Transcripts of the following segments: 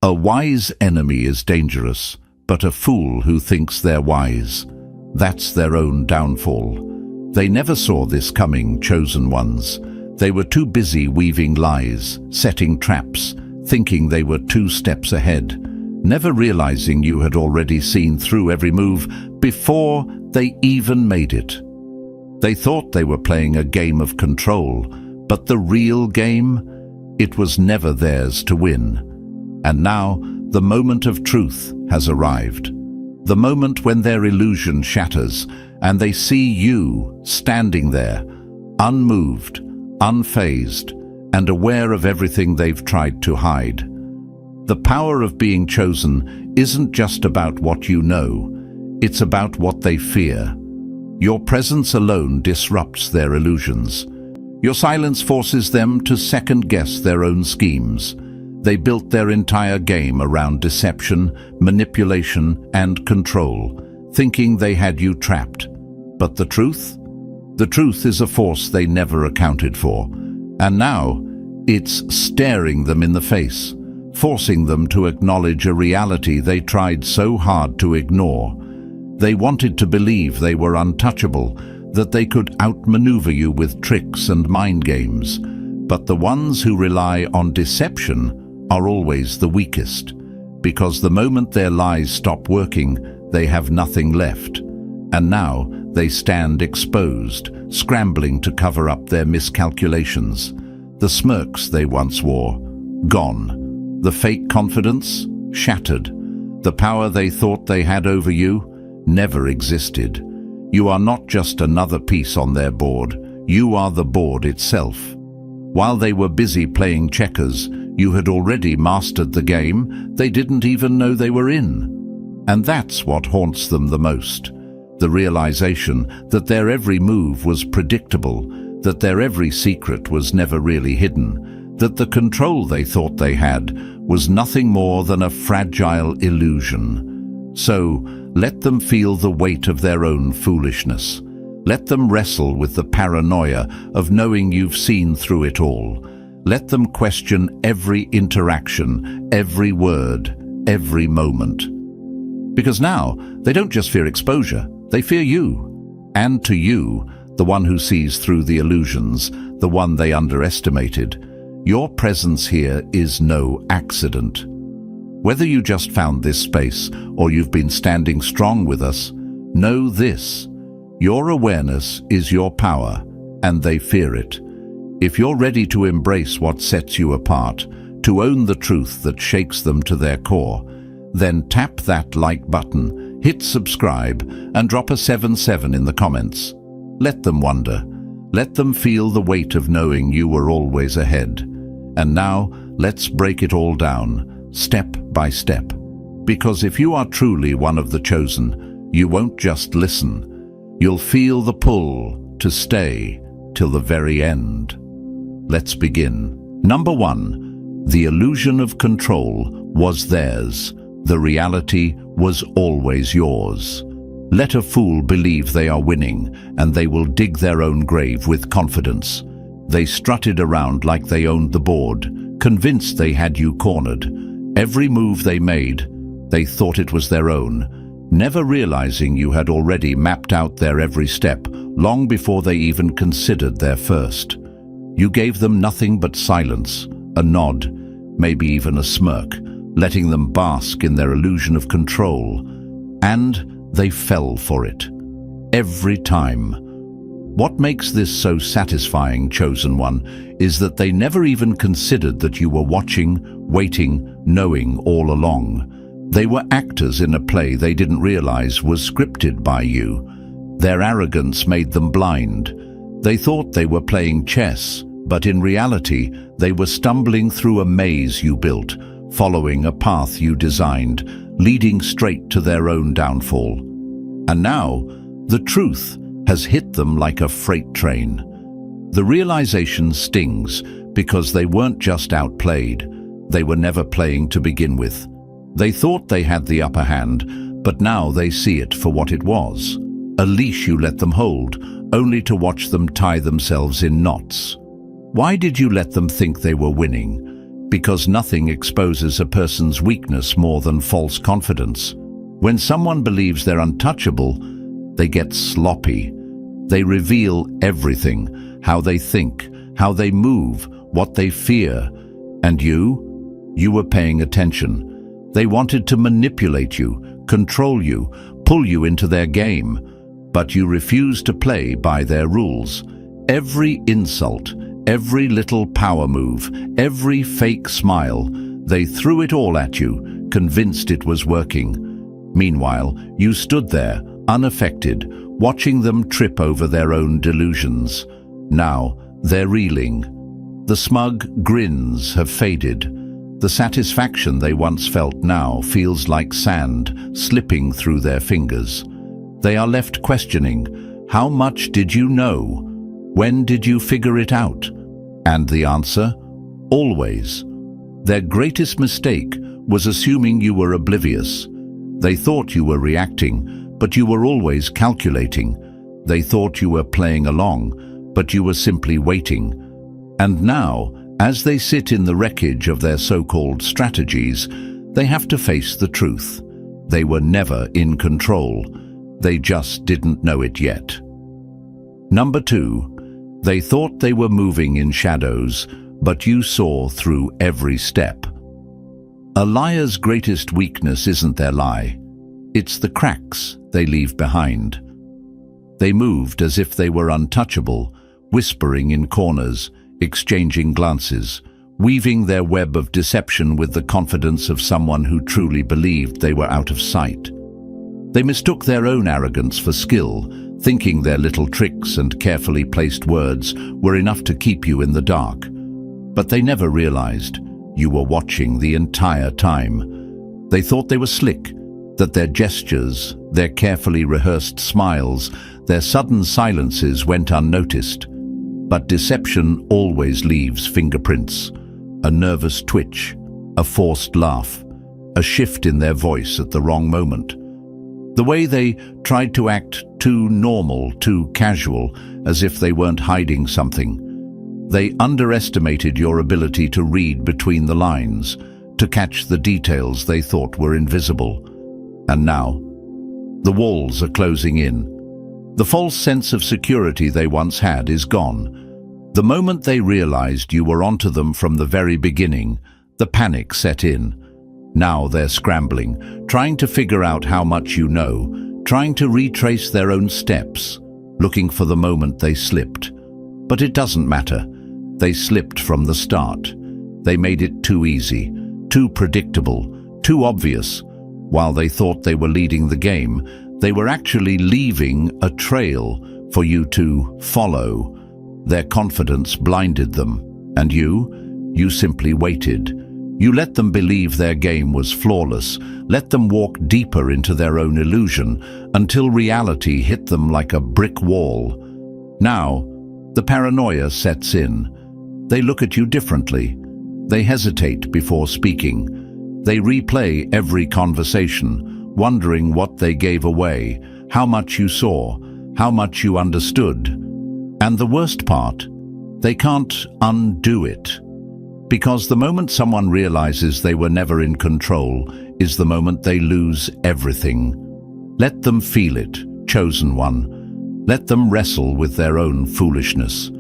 A wise enemy is dangerous, but a fool who thinks they're wise, that's their own downfall. They never saw this coming, chosen ones. They were too busy weaving lies, setting traps, thinking they were 2 steps ahead, never realizing you had already seen through every move before they even made it. They thought they were playing a game of control, but the real game, it was never theirs to win. And now, the moment of truth has arrived. The moment when their illusion shatters and they see you standing there, unmoved, unfazed, and aware of everything they've tried to hide. The power of being chosen isn't just about what you know, it's about what they fear. Your presence alone disrupts their illusions. Your silence forces them to second-guess their own schemes. They built their entire game around deception, manipulation, and control, thinking they had you trapped. But the truth? The truth is a force they never accounted for. And now, it's staring them in the face, forcing them to acknowledge a reality they tried so hard to ignore. They wanted to believe they were untouchable, that they could outmaneuver you with tricks and mind games. But the ones who rely on deception are always the weakest, because the moment their lies stop working, they have nothing left. And now they stand exposed, scrambling to cover up their miscalculations. The smirks they once wore, gone. The fake confidence, shattered. The power they thought they had over you, never existed. You are not just another piece on their board, you are the board itself. While they were busy playing checkers, you had already mastered the game they didn't even know they were in. And that's what haunts them the most. The realization that their every move was predictable, that their every secret was never really hidden, that the control they thought they had was nothing more than a fragile illusion. So, let them feel the weight of their own foolishness. Let them wrestle with the paranoia of knowing you've seen through it all. Let them question every interaction, every word, every moment. Because now, they don't just fear exposure, they fear you. And to you, the one who sees through the illusions, the one they underestimated, your presence here is no accident. Whether you just found this space or you've been standing strong with us, know this: your awareness is your power, and they fear it. If you're ready to embrace what sets you apart, to own the truth that shakes them to their core, then tap that like button, hit subscribe, and drop a 77 in the comments. Let them wonder. Let them feel the weight of knowing you were always ahead. And now, let's break it all down, step by step. Because if you are truly one of the chosen, you won't just listen. You'll feel the pull to stay till the very end. Let's begin. Number 1. The illusion of control was theirs. The reality was always yours. Let a fool believe they are winning, and they will dig their own grave with confidence. They strutted around like they owned the board, convinced they had you cornered. Every move they made, they thought it was their own, never realizing you had already mapped out their every step long before they even considered their first. You gave them nothing but silence, a nod, maybe even a smirk, letting them bask in their illusion of control. And they fell for it. Every time. What makes this so satisfying, chosen one, is that they never even considered that you were watching, waiting, knowing all along. They were actors in a play they didn't realize was scripted by you. Their arrogance made them blind. They thought they were playing chess, but in reality, they were stumbling through a maze you built, following a path you designed, leading straight to their own downfall. And now, the truth has hit them like a freight train. The realization stings because they weren't just outplayed, they were never playing to begin with. They thought they had the upper hand, but now they see it for what it was. A leash you let them hold, only to watch them tie themselves in knots. Why did you let them think they were winning? because nothing exposes a person's weakness more than false confidence. When someone believes they're untouchable, they get sloppy. They reveal everything: how they think, how they move, what they fear. And you were paying attention. They wanted to manipulate you, control you, pull you into their game. But you refused to play by their rules. Every insult, every little power move, every fake smile, they threw it all at you, convinced it was working. Meanwhile, you stood there, unaffected, watching them trip over their own delusions. Now, they're reeling. The smug grins have faded. The satisfaction they once felt now feels like sand slipping through their fingers. They are left questioning, how much did you know? When did you figure it out? And the answer? Always. Their greatest mistake was assuming you were oblivious. They thought you were reacting, but you were always calculating. They thought you were playing along, but you were simply waiting. And now, as they sit in the wreckage of their so-called strategies, they have to face the truth. They were never in control. They just didn't know it yet. Number 2, they thought they were moving in shadows, but you saw through every step. A liar's greatest weakness isn't their lie. It's the cracks they leave behind. They moved as if they were untouchable, whispering in corners, exchanging glances, weaving their web of deception with the confidence of someone who truly believed they were out of sight. They mistook their own arrogance for skill, thinking their little tricks and carefully placed words were enough to keep you in the dark. But they never realized you were watching the entire time. They thought they were slick, that their gestures, their carefully rehearsed smiles, their sudden silences went unnoticed. But deception always leaves fingerprints: a nervous twitch, a forced laugh, a shift in their voice at the wrong moment. The way they tried to act too normal, too casual, as if they weren't hiding something. They underestimated your ability to read between the lines, to catch the details they thought were invisible. And now, the walls are closing in. The false sense of security they once had is gone. The moment they realized you were onto them from the very beginning, the panic set in. Now they're scrambling, trying to figure out how much you know, trying to retrace their own steps, looking for the moment they slipped. But it doesn't matter. They slipped from the start. They made it too easy, too predictable, too obvious. While they thought they were leading the game, they were actually leaving a trail for you to follow. Their confidence blinded them, and you simply waited. You let them believe their game was flawless, let them walk deeper into their own illusion, until reality hit them like a brick wall. Now, the paranoia sets in. They look at you differently. They hesitate before speaking. They replay every conversation, wondering what they gave away, how much you saw, how much you understood. And the worst part, they can't undo it. Because the moment someone realizes they were never in control is the moment they lose everything. Let them feel it, chosen one. Let them wrestle with their own foolishness.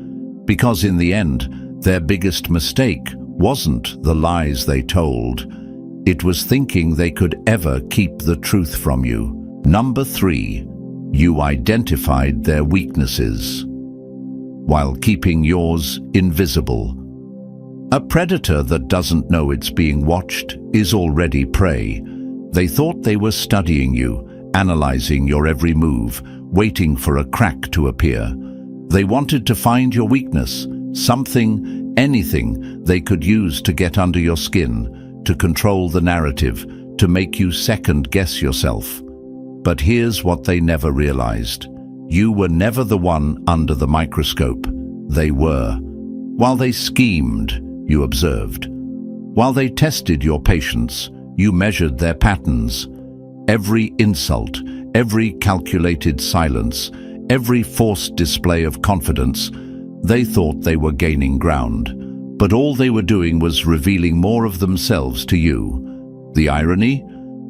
Because in the end, their biggest mistake wasn't the lies they told. It was thinking they could ever keep the truth from you. Number 3, you identified their weaknesses, while keeping yours invisible. A predator that doesn't know it's being watched is already prey. They thought they were studying you, analyzing your every move, waiting for a crack to appear. They wanted to find your weakness, something, anything they could use to get under your skin, to control the narrative, to make you second-guess yourself. But here's what they never realized. You were never the one under the microscope. They were. While they schemed, you observed. While they tested your patience, you measured their patterns. Every insult, every calculated silence, every forced display of confidence, they thought they were gaining ground. But all they were doing was revealing more of themselves to you. The irony?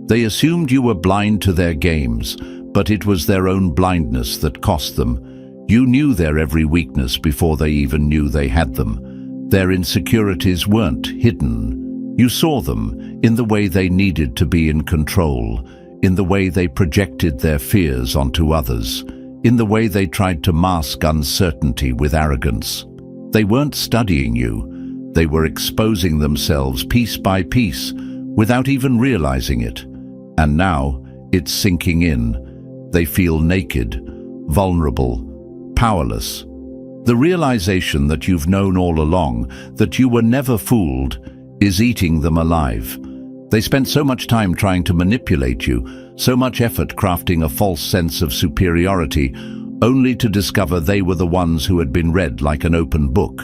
They assumed you were blind to their games, but it was their own blindness that cost them. You knew their every weakness before they even knew they had them. Their insecurities weren't hidden. You saw them in the way they needed to be in control, in the way they projected their fears onto others, in the way they tried to mask uncertainty with arrogance. They weren't studying you. They were exposing themselves piece by piece without even realizing it. And now it's sinking in. They feel naked, vulnerable, powerless. The realization that you've known all along, that you were never fooled, is eating them alive. They spent so much time trying to manipulate you, so much effort crafting a false sense of superiority, only to discover they were the ones who had been read like an open book.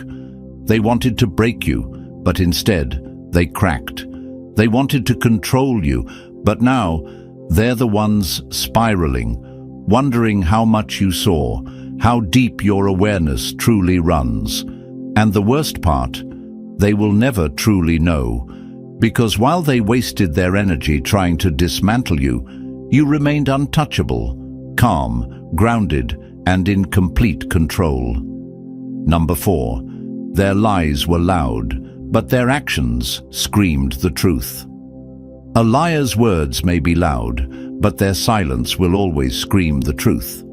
They wanted to break you, but instead they cracked. They wanted to control you, but now they're the ones spiraling, wondering how much you saw, how deep your awareness truly runs. And the worst part, they will never truly know, because while they wasted their energy trying to dismantle you, you remained untouchable, calm, grounded, and in complete control. Number 4, their lies were loud, but their actions screamed the truth. A liar's words may be loud, but their silence will always scream the truth.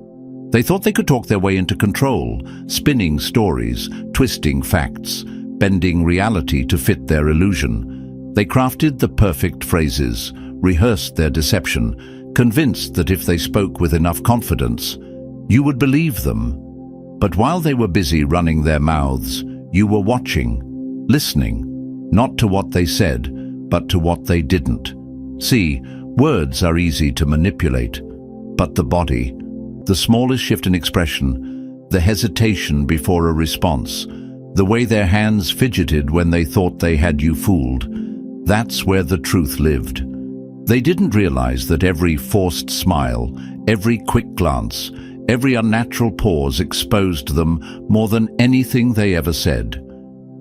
They thought they could talk their way into control, spinning stories, twisting facts, bending reality to fit their illusion. They crafted the perfect phrases, rehearsed their deception, convinced that if they spoke with enough confidence, you would believe them. But while they were busy running their mouths, you were watching, listening, not to what they said, but to what they didn't. See, words are easy to manipulate, but the body, the smallest shift in expression, the hesitation before a response, the way their hands fidgeted when they thought they had you fooled, that's where the truth lived. They didn't realize that every forced smile, every quick glance, every unnatural pause exposed them more than anything they ever said.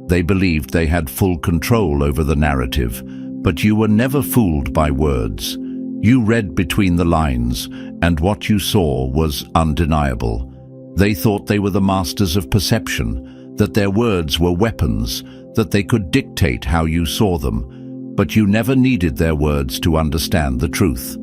They believed they had full control over the narrative, but you were never fooled by words. You read between the lines, and what you saw was undeniable. They thought they were the masters of perception, that their words were weapons, that they could dictate how you saw them. But you never needed their words to understand the truth.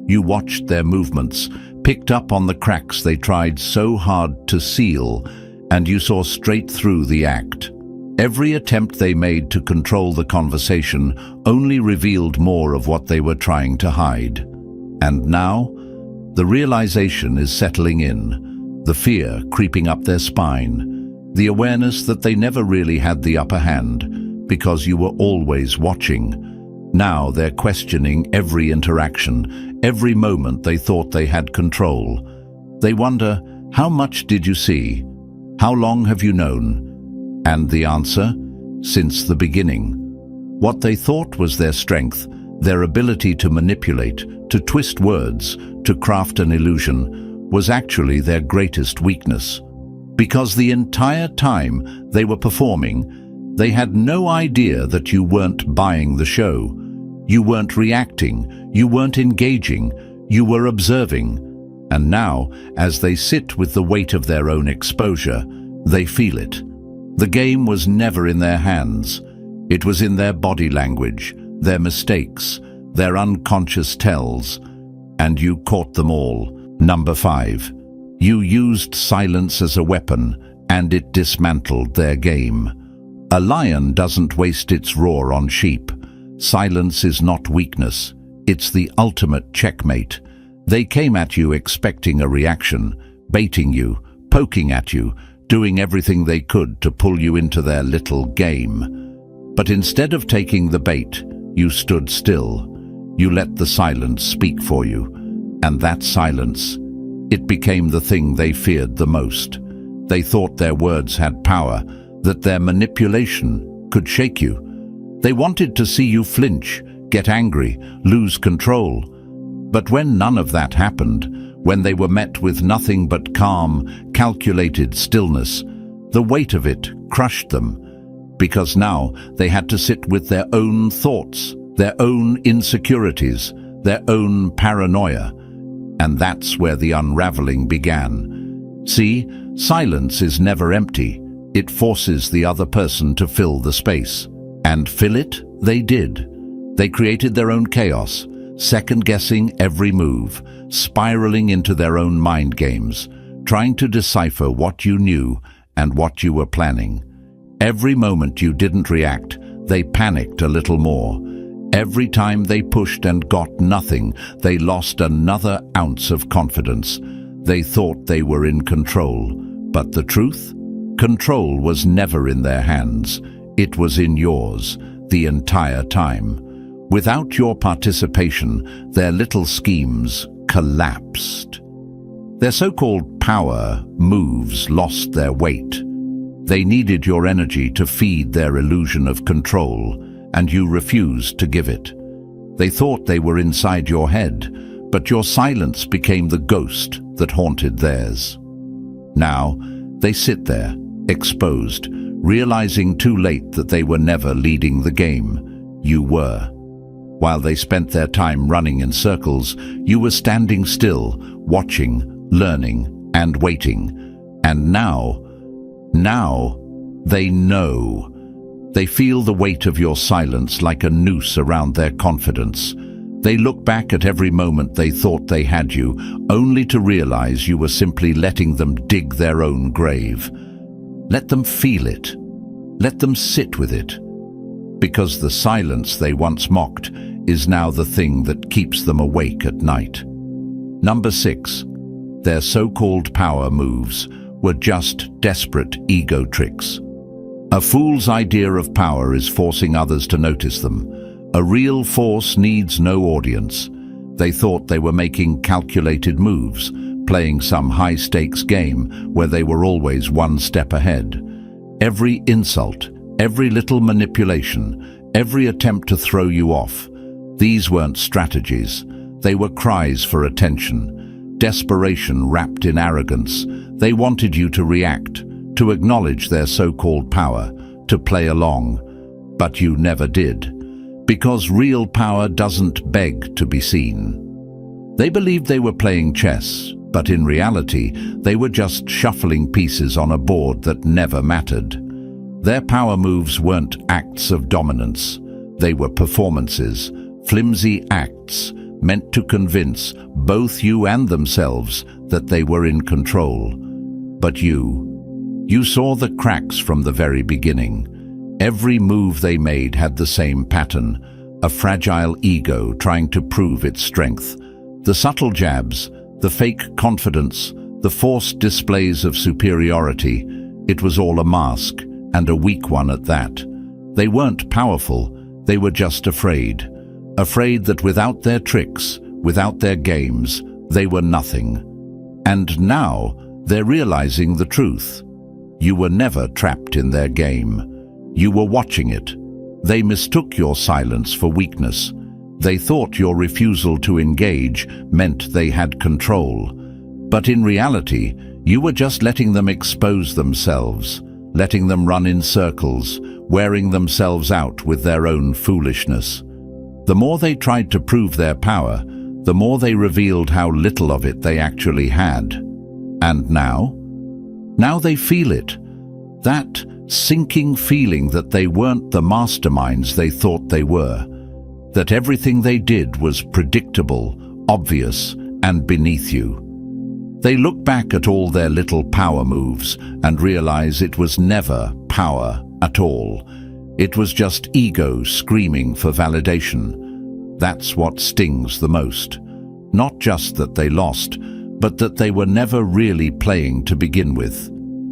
You watched their movements, picked up on the cracks they tried so hard to seal, and you saw straight through the act. Every attempt they made to control the conversation only revealed more of what they were trying to hide. And now, the realization is settling in, the fear creeping up their spine, the awareness that they never really had the upper hand because you were always watching. Now they're questioning every interaction, every moment they thought they had control. They wonder, how much did you see? How long have you known? And the answer? Since the beginning. What they thought was their strength, their ability to manipulate, to twist words, to craft an illusion, was actually their greatest weakness. Because the entire time they were performing, they had no idea that you weren't buying the show. You weren't reacting, you weren't engaging, you were observing. And now, as they sit with the weight of their own exposure, they feel it. The game was never in their hands. It was in their body language, their mistakes, their unconscious tells, and you caught them all. Number 5. You used silence as a weapon, and it dismantled their game. A lion doesn't waste its roar on sheep. Silence is not weakness. It's the ultimate checkmate. They came at you expecting a reaction, baiting you, poking at you, doing everything they could to pull you into their little game. But instead of taking the bait, you stood still. You let the silence speak for you. And that silence, it became the thing they feared the most. They thought their words had power, that their manipulation could shake you. They wanted to see you flinch, get angry, lose control. But when none of that happened, when they were met with nothing but calm, calculated stillness, the weight of it crushed them. because now they had to sit with their own thoughts, their own insecurities, their own paranoia. And that's where the unraveling began. See, silence is never empty. It forces the other person to fill the space. And fill it, they did. They created their own chaos, second-guessing every move, spiraling into their own mind games, trying to decipher what you knew and what you were planning. Every moment you didn't react, they panicked a little more. Every time they pushed and got nothing, they lost another ounce of confidence. They thought they were in control. But the truth? Control was never in their hands. It was in yours, the entire time. Without your participation, their little schemes collapsed. Their so-called power moves lost their weight. They needed your energy to feed their illusion of control, and you refused to give it. They thought they were inside your head, but your silence became the ghost that haunted theirs. Now, they sit there, exposed, realizing too late that they were never leading the game. You were. While they spent their time running in circles, you were standing still, watching, learning, and waiting. And now, they know. They feel the weight of your silence like a noose around their confidence. They look back at every moment they thought they had you, only to realize you were simply letting them dig their own grave. Let them feel it. Let them sit with it. Because the silence they once mocked is now the thing that keeps them awake at night. Number 6. Their so-called power moves were just desperate ego tricks. A fool's idea of power is forcing others to notice them. A real force needs no audience. They thought they were making calculated moves, playing some high-stakes game where they were always one step ahead. Every insult, every little manipulation, every attempt to throw you off, these weren't strategies. They were cries for attention, desperation wrapped in arrogance. They wanted you to react, to acknowledge their so-called power, to play along. But you never did. Because real power doesn't beg to be seen. They believed they were playing chess, but in reality, they were just shuffling pieces on a board that never mattered. Their power moves weren't acts of dominance. They were performances, flimsy acts meant to convince both you and themselves that they were in control. But you saw the cracks from the very beginning. Every move they made had the same pattern, a fragile ego trying to prove its strength. The subtle jabs, the fake confidence, the forced displays of superiority, it was all a mask, and a weak one at that. They weren't powerful, they were just afraid. Afraid that without their tricks, without their games, they were nothing. And now they're realizing the truth. You were never trapped in their game. You were watching it. They mistook your silence for weakness. They thought your refusal to engage meant they had control. But in reality, you were just letting them expose themselves, letting them run in circles, wearing themselves out with their own foolishness. The more they tried to prove their power, the more they revealed how little of it they actually had. And now? Now they feel it. That sinking feeling that they weren't the masterminds they thought they were. That everything they did was predictable, obvious, and beneath you. They look back at all their little power moves and realize it was never power at all. It was just ego screaming for validation. That's what stings the most. Not just that they lost, but that they were never really playing to begin with.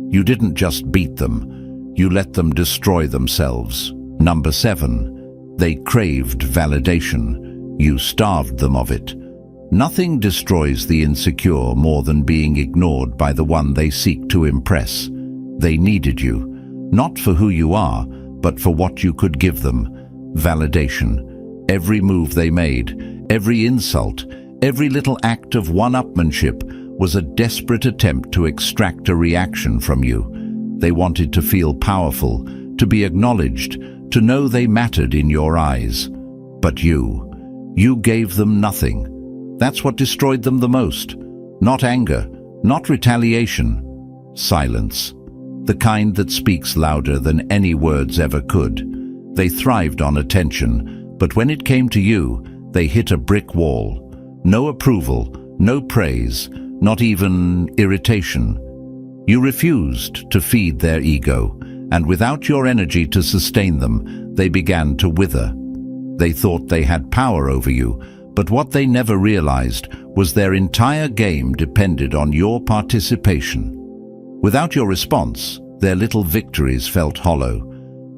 You didn't just beat them, you let them destroy themselves. Number 7, they craved validation. You starved them of it. Nothing destroys the insecure more than being ignored by the one they seek to impress. They needed you, not for who you are, but for what you could give them. Validation. Every move they made, every insult, every little act of one-upmanship was a desperate attempt to extract a reaction from you. They wanted to feel powerful, to be acknowledged, to know they mattered in your eyes. But you gave them nothing. That's what destroyed them the most. Not anger, not retaliation. Silence. The kind that speaks louder than any words ever could. They thrived on attention, but when it came to you, they hit a brick wall. No approval, no praise, not even irritation. You refused to feed their ego, and without your energy to sustain them, they began to wither. They thought they had power over you, but what they never realized was their entire game depended on your participation. Without your response, their little victories felt hollow.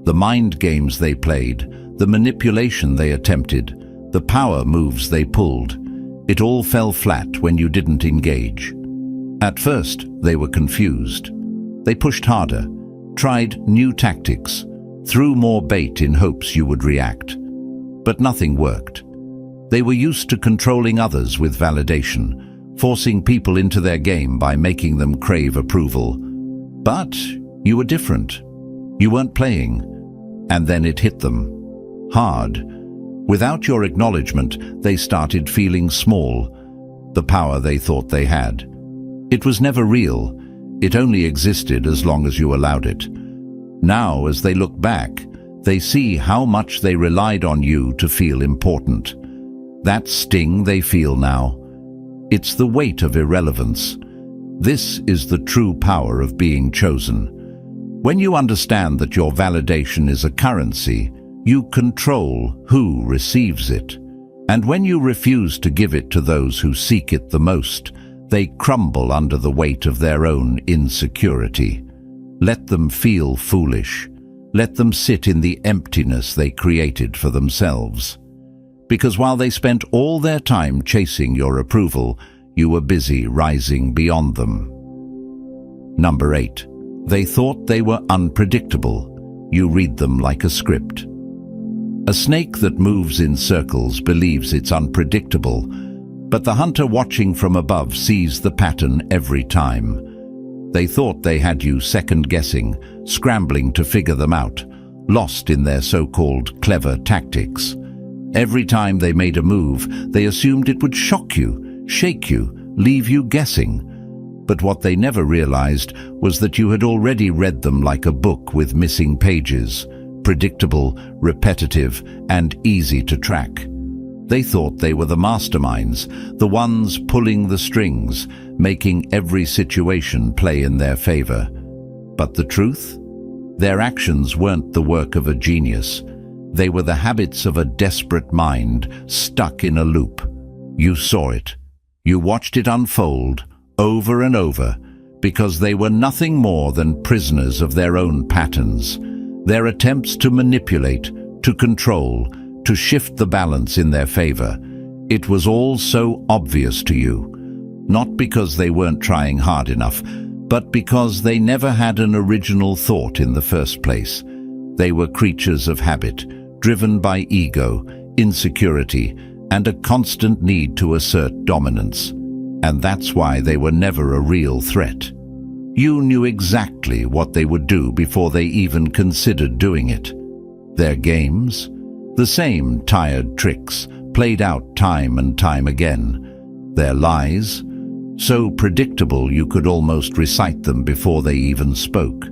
The mind games they played, the manipulation they attempted, the power moves they pulled, it all fell flat when you didn't engage. At first, they were confused. They pushed harder, tried new tactics, threw more bait in hopes you would react. But nothing worked. They were used to controlling others with validation, forcing people into their game by making them crave approval. But you were different. You weren't playing. And then it hit them. Hard. Without your acknowledgement, they started feeling small. The power they thought they had. It was never real. It only existed as long as you allowed it. Now, as they look back, they see how much they relied on you to feel important. That sting they feel now. It's the weight of irrelevance. This is the true power of being chosen. When you understand that your validation is a currency, you control who receives it. And when you refuse to give it to those who seek it the most, they crumble under the weight of their own insecurity. Let them feel foolish. Let them sit in the emptiness they created for themselves. Because while they spent all their time chasing your approval, you were busy rising beyond them. Number 8. They thought they were unpredictable. You read them like a script. A snake that moves in circles believes it's unpredictable, but the hunter watching from above sees the pattern every time. They thought they had you second-guessing, scrambling to figure them out, lost in their so-called clever tactics. Every time they made a move, they assumed it would shock you, shake you, leave you guessing. But what they never realized was that you had already read them like a book with missing pages, predictable, repetitive, and easy to track. They thought they were the masterminds, the ones pulling the strings, making every situation play in their favor. But the truth? Their actions weren't the work of a genius. They were the habits of a desperate mind stuck in a loop. You saw it. You watched it unfold over and over because they were nothing more than prisoners of their own patterns. Their attempts to manipulate, to control, to shift the balance in their favor. It was all so obvious to you, not because they weren't trying hard enough, but because they never had an original thought in the first place. They were creatures of habit, driven by ego, insecurity, and a constant need to assert dominance. And that's why they were never a real threat. You knew exactly what they would do before they even considered doing it. Their games? The same tired tricks, played out time and time again. Their lies? So predictable you could almost recite them before they even spoke.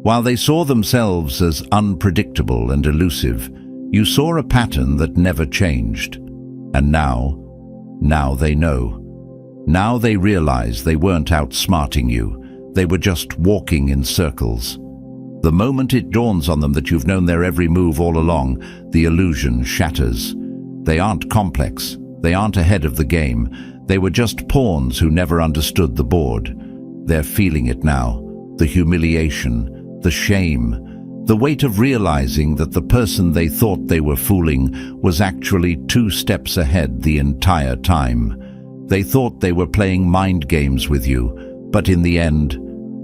While they saw themselves as unpredictable and elusive, you saw a pattern that never changed. And now they know. Now they realize they weren't outsmarting you. They were just walking in circles. The moment it dawns on them that you've known their every move all along, the illusion shatters. They aren't complex. They aren't ahead of the game. They were just pawns who never understood the board. They're feeling it now. The humiliation, the shame, the weight of realizing that the person they thought they were fooling was actually 2 steps ahead the entire time. They thought they were playing mind games with you, but in the end,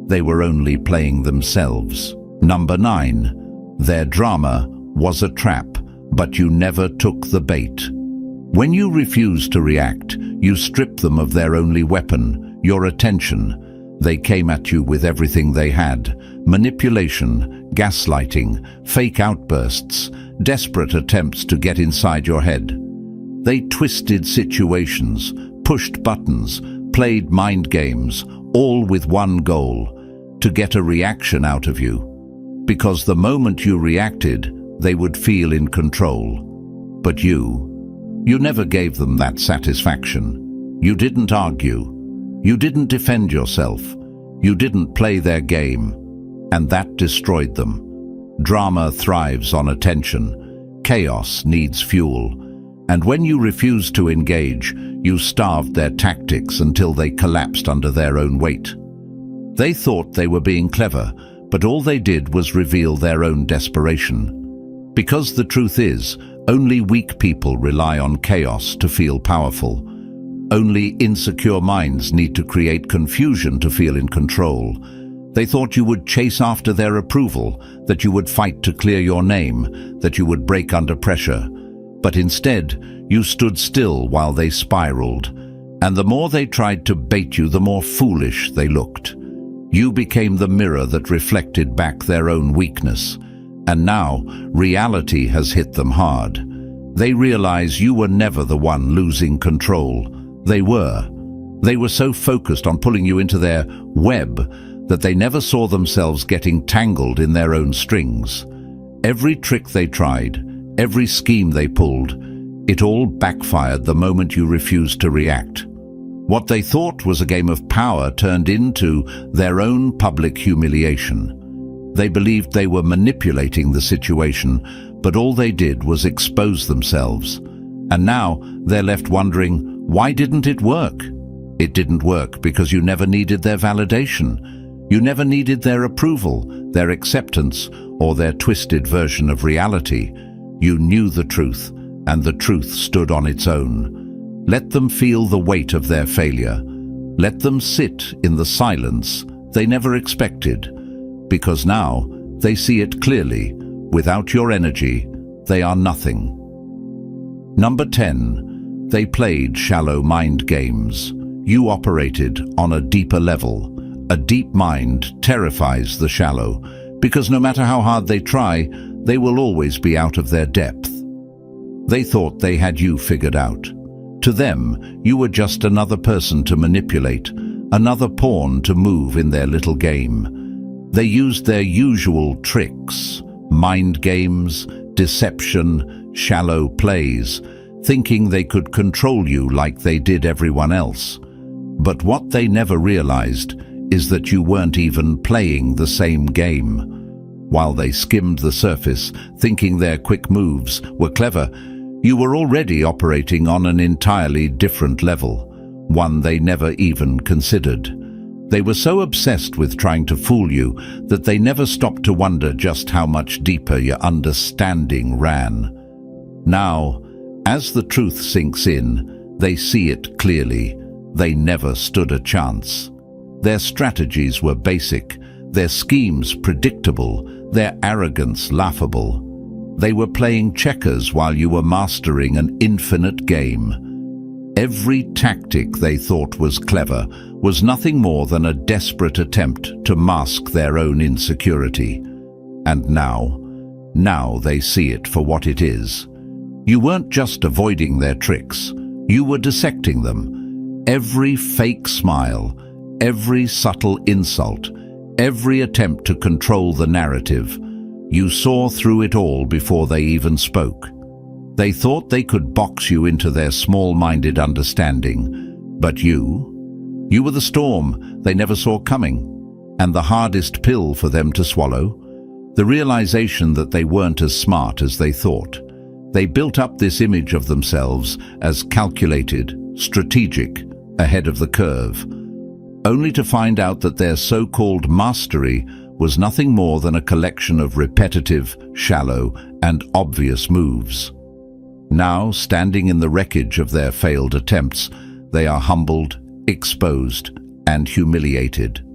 they were only playing themselves. Number 9. Their drama was a trap, but you never took the bait. When you refused to react, you stripped them of their only weapon, your attention. They came at you with everything they had: manipulation, gaslighting, fake outbursts, desperate attempts to get inside your head. They twisted situations, pushed buttons, played mind games, all with one goal: to get a reaction out of you. Because the moment you reacted, they would feel in control. But you never gave them that satisfaction. You didn't argue. You didn't defend yourself. You didn't play their game. And that destroyed them. Drama thrives on attention. Chaos needs fuel. And when you refused to engage, you starved their tactics until they collapsed under their own weight. They thought they were being clever, but all they did was reveal their own desperation. Because the truth is, only weak people rely on chaos to feel powerful. Only insecure minds need to create confusion to feel in control. They thought you would chase after their approval, that you would fight to clear your name, that you would break under pressure. But instead, you stood still while they spiraled, and the more they tried to bait you, the more foolish they looked. You became the mirror that reflected back their own weakness, and now reality has hit them hard. They realize you were never the one losing control. They were. They were so focused on pulling you into their web that they never saw themselves getting tangled in their own strings. Every trick they tried, every scheme they pulled, it all backfired the moment you refused to react. What they thought was a game of power turned into their own public humiliation. They believed they were manipulating the situation, but all they did was expose themselves. And now they're left wondering, why didn't it work? It didn't work because you never needed their validation. You never needed their approval, their acceptance, or their twisted version of reality. You knew the truth, and the truth stood on its own. Let them feel the weight of their failure. Let them sit in the silence they never expected, because now they see it clearly. Without your energy, they are nothing. Number 10. They played shallow mind games. You operated on a deeper level. A deep mind terrifies the shallow, because no matter how hard they try, they will always be out of their depth. They thought they had you figured out. To them, you were just another person to manipulate, another pawn to move in their little game. They used their usual tricks, mind games, deception, shallow plays, thinking they could control you like they did everyone else. But what they never realized is that you weren't even playing the same game. While they skimmed the surface, thinking their quick moves were clever, you were already operating on an entirely different level, one they never even considered. They were so obsessed with trying to fool you that they never stopped to wonder just how much deeper your understanding ran. Now, as the truth sinks in, they see it clearly. They never stood a chance. Their strategies were basic, their schemes predictable, their arrogance laughable. They were playing checkers while you were mastering an infinite game. Every tactic they thought was clever was nothing more than a desperate attempt to mask their own insecurity. And now they see it for what it is. You weren't just avoiding their tricks, you were dissecting them. Every fake smile, every subtle insult, every attempt to control the narrative, you saw through it all before they even spoke. They thought they could box you into their small-minded understanding, but you were the storm they never saw coming, and the hardest pill for them to swallow, the realization that they weren't as smart as they thought. They built up this image of themselves as calculated, strategic, ahead of the curve, only to find out that their so-called mastery was nothing more than a collection of repetitive, shallow, and obvious moves. Now, standing in the wreckage of their failed attempts, they are humbled, exposed, and humiliated.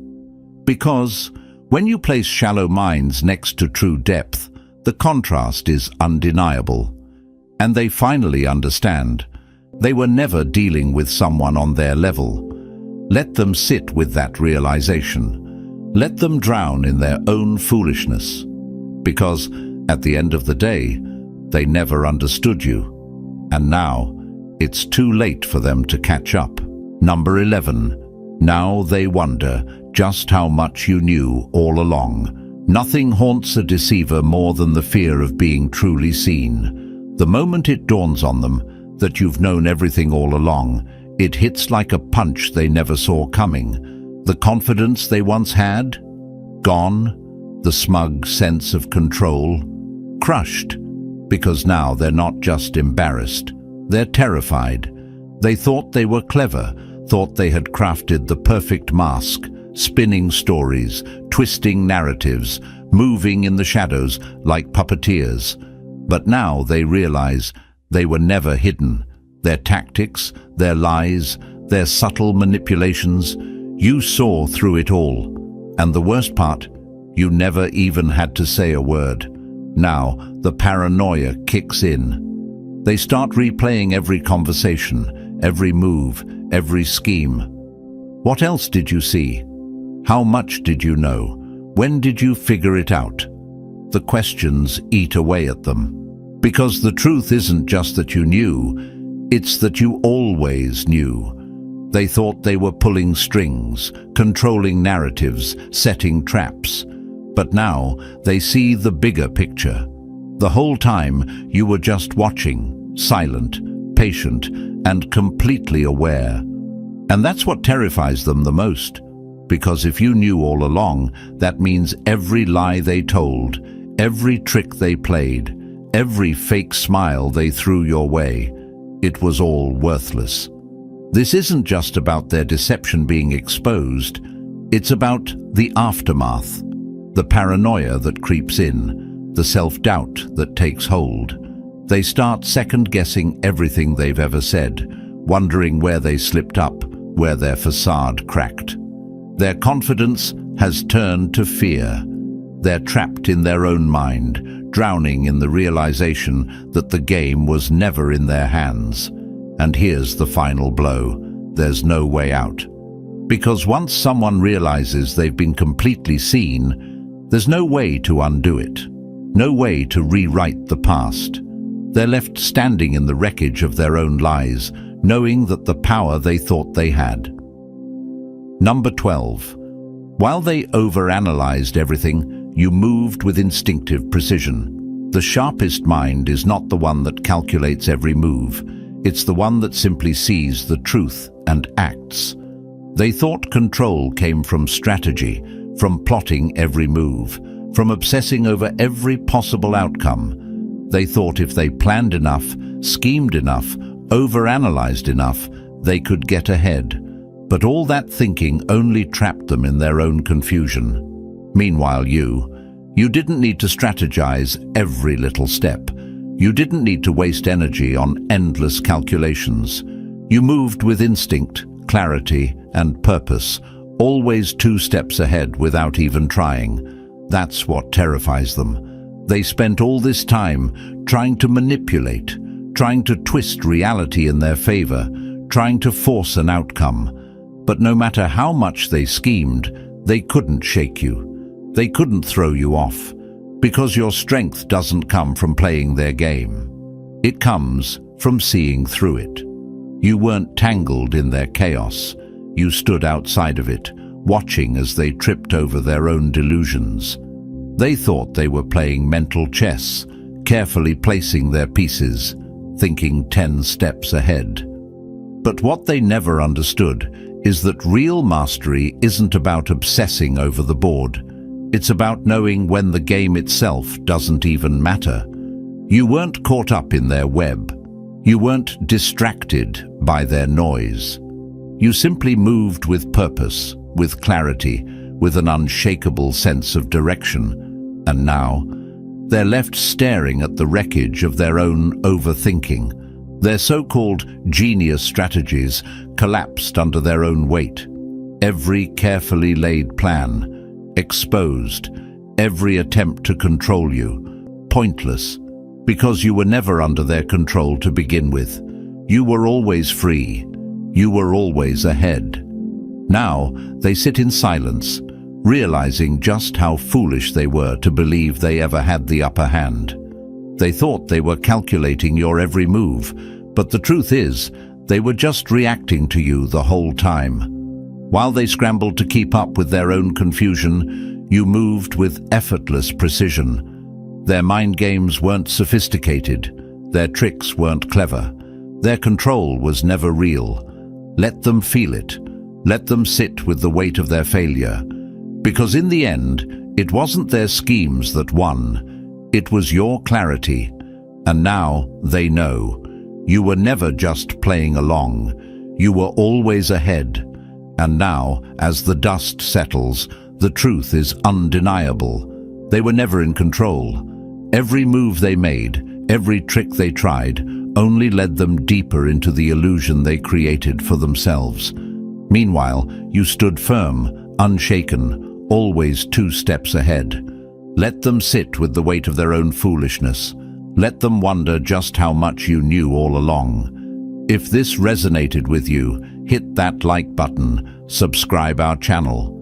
Because when you place shallow minds next to true depth, the contrast is undeniable. And they finally understand. They were never dealing with someone on their level. Let them sit with that realization. Let them drown in their own foolishness. Because, at the end of the day, they never understood you. And now, it's too late for them to catch up. Number 11. Now they wonder just how much you knew all along. Nothing haunts a deceiver more than the fear of being truly seen. The moment it dawns on them that you've known everything all along, it hits like a punch they never saw coming. The confidence they once had, gone. The smug sense of control, crushed. Because now they're not just embarrassed, they're terrified. They thought they were clever, thought they had crafted the perfect mask, spinning stories, twisting narratives, moving in the shadows like puppeteers. But now they realize they were never hidden. Their tactics, their lies, their subtle manipulations, you saw through it all. And the worst part, you never even had to say a word. Now, the paranoia kicks in. They start replaying every conversation, every move, every scheme. What else did you see? How much did you know? When did you figure it out? The questions eat away at them. Because the truth isn't just that you knew, it's that you always knew. They thought they were pulling strings, controlling narratives, setting traps. But now they see the bigger picture. The whole time you were just watching, silent, patient, and completely aware. And that's what terrifies them the most. Because if you knew all along, that means every lie they told, every trick they played, every fake smile they threw your way, it was all worthless. This isn't just about their deception being exposed, it's about the aftermath. The paranoia that creeps in, the self-doubt that takes hold. They start second-guessing everything they've ever said, wondering where they slipped up, where their facade cracked. Their confidence has turned to fear. They're trapped in their own mind, drowning in the realization that the game was never in their hands. And here's the final blow. There's no way out. Because once someone realizes they've been completely seen, there's no way to undo it, no way to rewrite the past. They're left standing in the wreckage of their own lies, knowing that the power they thought they had. Number 12. While they overanalyzed everything, you moved with instinctive precision. The sharpest mind is not the one that calculates every move. It's the one that simply sees the truth and acts. They thought control came from strategy, from plotting every move, from obsessing over every possible outcome. They thought if they planned enough, schemed enough, overanalyzed enough, they could get ahead. But all that thinking only trapped them in their own confusion. Meanwhile, you didn't need to strategize every little step. You didn't need to waste energy on endless calculations. You moved with instinct, clarity, and purpose, always 2 steps ahead without even trying. That's what terrifies them. They spent all this time trying to manipulate, trying to twist reality in their favor, trying to force an outcome. But no matter how much they schemed, they couldn't shake you. They couldn't throw you off. Because your strength doesn't come from playing their game. It comes from seeing through it. You weren't tangled in their chaos. You stood outside of it, watching as they tripped over their own delusions. They thought they were playing mental chess, carefully placing their pieces, thinking 10 steps ahead. But what they never understood is that real mastery isn't about obsessing over the board. It's about knowing when the game itself doesn't even matter. You weren't caught up in their web. You weren't distracted by their noise. You simply moved with purpose, with clarity, with an unshakable sense of direction. And now, they're left staring at the wreckage of their own overthinking. Their so-called genius strategies collapsed under their own weight. Every carefully laid plan, exposed, every attempt to control you, pointless, because you were never under their control to begin with. You were always free. You were always ahead. Now they sit in silence, realizing just how foolish they were to believe they ever had the upper hand. They thought they were calculating your every move, but the truth is, they were just reacting to you the whole time. While they scrambled to keep up with their own confusion, you moved with effortless precision. Their mind games weren't sophisticated, their tricks weren't clever, their control was never real. Let them feel it. Let them sit with the weight of their failure. Because in the end, it wasn't their schemes that won. It was your clarity. And now they know. You were never just playing along. You were always ahead. And now, as the dust settles, the truth is undeniable. They were never in control. Every move they made, every trick they tried, only led them deeper into the illusion they created for themselves. Meanwhile, you stood firm, unshaken, always 2 steps ahead. Let them sit with the weight of their own foolishness. Let them wonder just how much you knew all along. If this resonated with you, hit that like button, subscribe our channel,